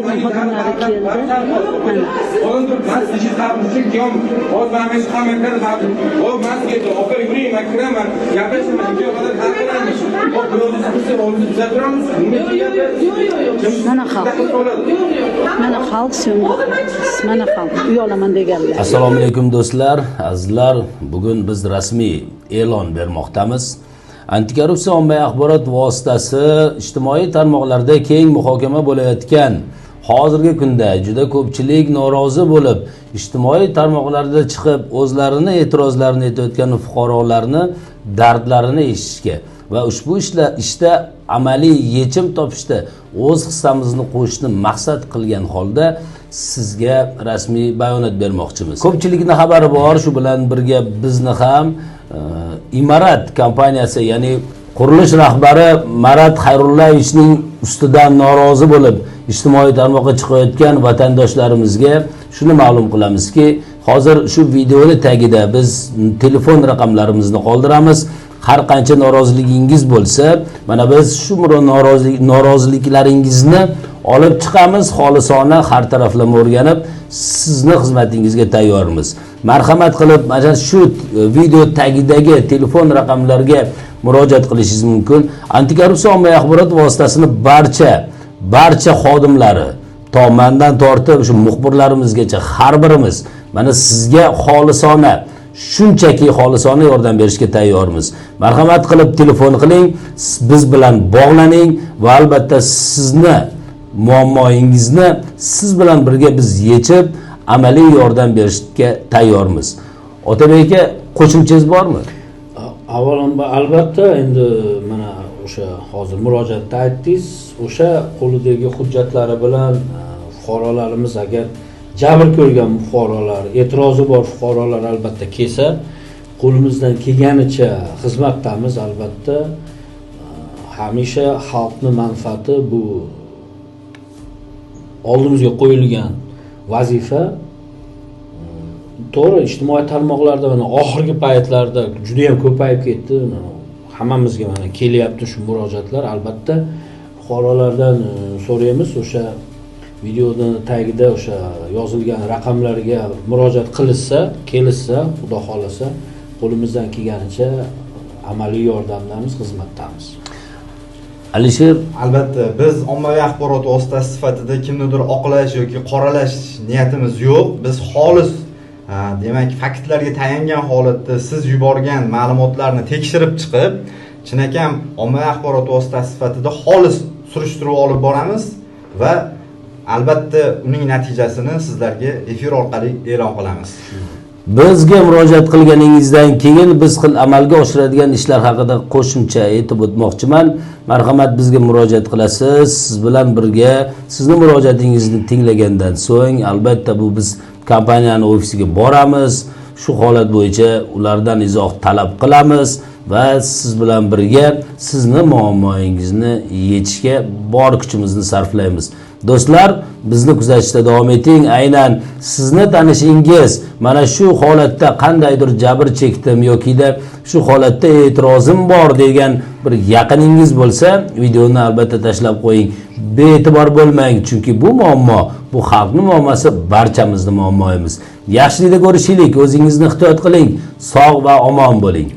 Xodimlari keldi. Oğlum ben sizi tapmışım diyorum. O ben mes kamerayı tapdım. O mas geldi. O kadar yürüyeyim ben kıramam. Yaklaşım ben diyor kadar kalkıranmış. O produsörü oldu düzeltiyormuş. Mana xalq so'nggi mana xalq uy olaman deganlar. Assalomu alaykum do'stlar, azizlar. Bugun biz rasmiy e'lon bermoqdamiz. Antikorrupsiya ommaviy axborot vositasi ijtimoiy tarmoqlarda keng muhokama bo'layotgan hozirgi kunda juda ko'pchilik norozi bo'lib, ijtimoiy tarmoqlarda chiqib o'zlarini e'tirozlarini aytayotgan fuqarolarni dardlarini eshitishga va ushbu ishda amaliy yechim topishda o'z hissamizni qo'shishni maqsad qilgan holda sizga rasmiy bayonot bermoqchimiz. Ko'pchilikning xabari bor, shu bilan birga bizni ham Imarat kompaniyasi, ya'ni qurilish rahbari Marat Xayrullayevning ustidan norozi bo'lib, ijtimoiy tarmoqqa chiqayotgan vatandoshlarimizga shuni ma'lum qilamizki, hozir shu videoni tagida biz telefon raqamlarimizni qoldiramiz. Har qancha noroziligingiz bo'lsa, mana biz shu noroziliklaringizni olib chiqamiz, xolisona har taraflama o'rganib, sizni xizmatingizga tayyormiz. Marhamat qilib, mana shu video tagidagi telefon raqamlariga murojaat qilishingiz mumkin. Antikorrupsiya ommaviy axborot vositasini barcha xodimlari tomondan tortib shu muxbirlarimizgacha har birimiz mana sizga xolisona, shunchaki xolisona yordam berishga tayyormiz. Marhamat qilib telefon qiling, biz bilan bog'laning va albatta sizni muammoingizni siz bilan birga biz yechib amaliy yordam berishga tayyormiz. Otabek aka, qo'shimchangiz bormi? Avvalambor albatta, endi mana o'sha hozir murojaatda aytdingiz, o'sha qo'lidagi hujjatlari bilan fuqarolarimiz agar jabr ko'rgan fuqarolar, e'tirozi bor fuqarolar albatta kelsa, qo'limizdan kelganicha xizmatdamiz. Albatta hamisha xalqning manfaati bu oldimizga qo'yilgan vazifa. To'g'ri, ijtimoiy tarmoqlarda mana oxirgi paytlarda juda ham ko'payib ketdi. Hammamizga mana kelyapti shu murojaatlar. Albatta fuqarolardan so'raymiz, o'sha videoning tagida o'sha yozilgan raqamlarga murojaat kelishsa, xudo xolasa, qo'limizdan kelganicha amaliy yordamdamiz, xizmatdamiz. Alisher, albatta biz ommaviy axborot vositasi sifatida kimnidir oqlash yoki qoralash niyatimiz yo'q. Biz xolis, demak, faktlarga tayangan holatda siz yuborgan ma'lumotlarni tekshirib chiqib, chinakam ommaviy axborot vositasi sifatida xolis surishtiruv olib boramiz va albatta uning natijasini sizlarga efir orqali e'lon qilamiz. Bizga murojaat qilganingizdan keyin biz amalga oshiradigan ishlar haqida qo'shimcha aytib o'tmoqchiman. Marhamat, bizga murojaat qilasiz. Siz bilan birga sizni murojaatingizni tinglagandan so'ng albatta bu biz kompaniyaning ofisiga boramiz. Shu holat bo'yicha ulardan izoh talab qilamiz va siz bilan birga sizni muammoingizni yechishga bor kuchimizni sarflaymiz. Do'stlar, bizni kuzatishda davom eting. Aynan sizni tanishingiz mana shu holatda qandaydir jabr chekdim yoki-da shu holatda e'tirozim bor degan bir yaqiningiz bo'lsa, videoni albatta tashlab qo'ying. Bee'tibor bo'lmang, chunki bu muammo, bu xalqning muammosi, barchamizning muammoyimiz. Yaxshilikda ko'rishaylik, o'zingizni ehtiyot qiling, sog' va omon bo'ling.